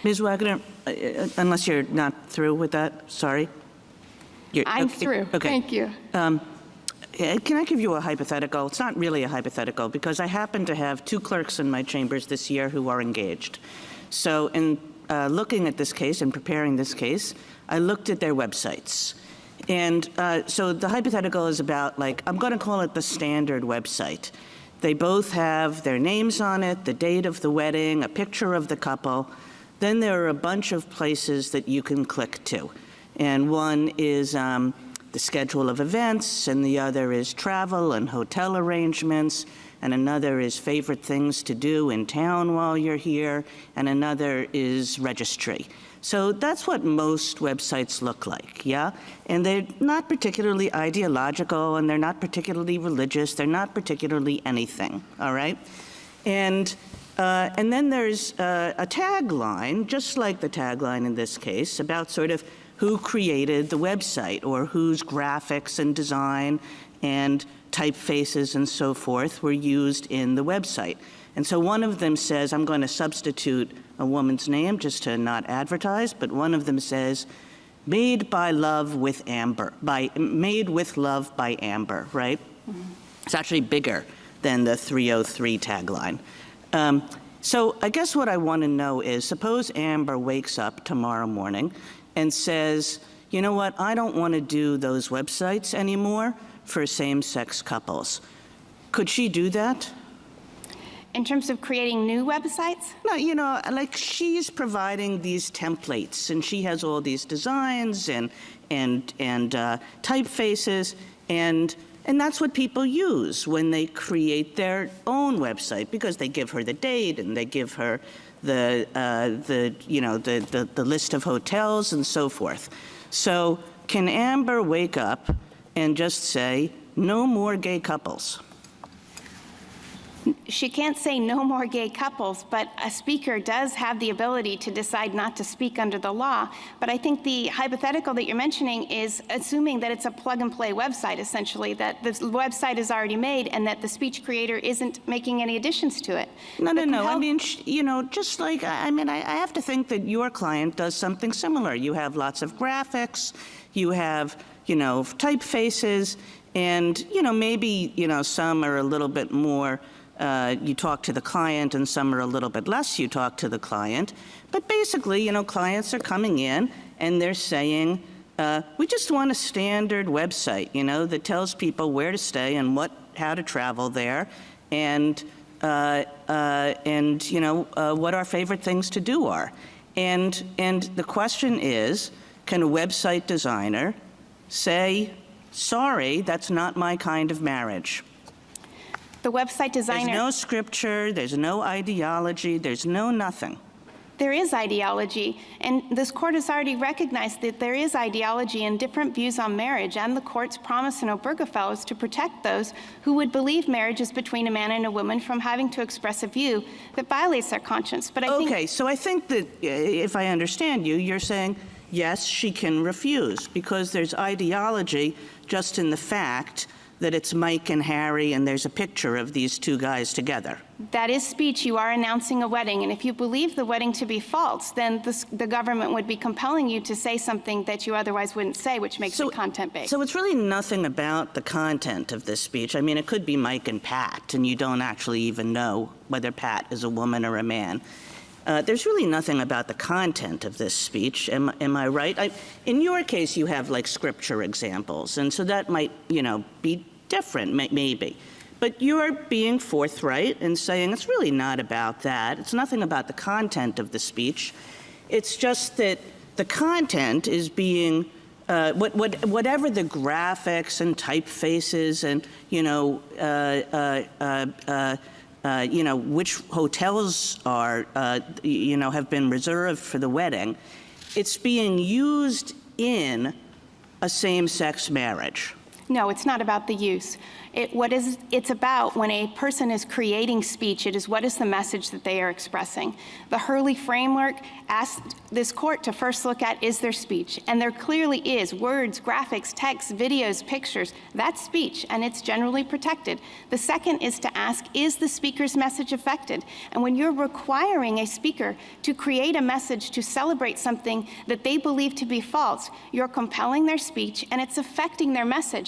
Ms. Wagner, unless you're not through with that, sorry. I'm through. Okay. Thank you. Can I give you a hypothetical? It's not really a hypothetical because I happen to have 2 clerks in my chambers this year who are engaged. So in looking at this case and preparing this case, I looked at their websites. And so the hypothetical is about, like, I'm going to call it the standard website. They both have their names on it, the date of the wedding, a picture of the couple. Then there are a bunch of places that you can click to. And one is the schedule of events, and the other is travel and hotel arrangements, and another is favorite things to do in town while you're here, and another is registry. So that's what most websites look like, yeah? And they're not particularly ideological, and they're not particularly religious, they're not particularly anything, all right? And then there's a tagline, just like the tagline in this case, about sort of who created the website or whose graphics and design and typefaces and so forth were used in the website. And so one of them says, I'm going to substitute a woman's name just to not advertise, but one of them says, made with love by Amber, right? Mm-hmm. It's actually bigger than the 303 tagline. So I guess what I want to know is, suppose Amber wakes up tomorrow morning and says, you know what, I don't want to do those websites anymore for same-sex couples. Could she do that? In terms of creating new websites? No, you know, like she's providing these templates, and she has all these designs and typefaces, and that's what people use when they create their own website, because they give her the date and they give her the list of hotels and so forth. So can Amber wake up and just say, no more gay couples? She can't say no more gay couples, but a speaker does have the ability to decide not to speak under the law. But I think the hypothetical that you're mentioning is assuming that it's a plug-and-play website, essentially, that the website is already made and that the speech creator isn't making any additions to it. No. I mean, you know, just like, I have to think that your client does something similar. You have lots of graphics, you have, you know, typefaces, and, you know, maybe, you know, some are a little bit more you talk to the client, and some are a little bit less you talk to the client. But basically, you know, clients are coming in and they're saying, we just want a standard website, you know, that tells people where to stay and how to travel there, and you know, what our favorite things to do are. And the question is, can a website designer say, sorry, that's not my kind of marriage? The website designer... There's no scripture, there's no ideology, there's no nothing. There is ideology, and this court has already recognized that there is ideology and different views on marriage, and the court's promise in Obergefell is to protect those who would believe marriage is between a man and a woman from having to express a view that violates their conscience. But so I think that, if I understand you, you're saying, yes, she can refuse, because there's ideology just in the fact that it's Mike and Harry and there's a picture of these 2 guys together. That is speech. You are announcing a wedding, and if you believe the wedding to be false, then the government would be compelling you to say something that you otherwise wouldn't say, which makes it content-based. So it's really nothing about the content of this speech. I mean, it could be Mike and Pat, and you don't actually even know whether Pat is a woman or a man. There's really nothing about the content of this speech. Am I right? In your case, you have like scripture examples, and so that might, you know, be different, maybe. But you're being forthright and saying it's really not about that. It's nothing about the content of the speech. It's just that the content is being whatever the graphics and typefaces and, you know, which hotels are, you know, have been reserved for the wedding, it's being used in a same-sex marriage. No, it's not about the use. It's about when a person is creating speech, it is what is the message that they are expressing. The Hurley framework asked this court to first look at, is there speech? And there clearly is. Words, graphics, text, videos, pictures, that's speech, and it's generally protected. The second is to ask, is the speaker's message affected? And when you're requiring a speaker to create a message to celebrate something that they believe to be false, you're compelling their speech and it's affecting their message.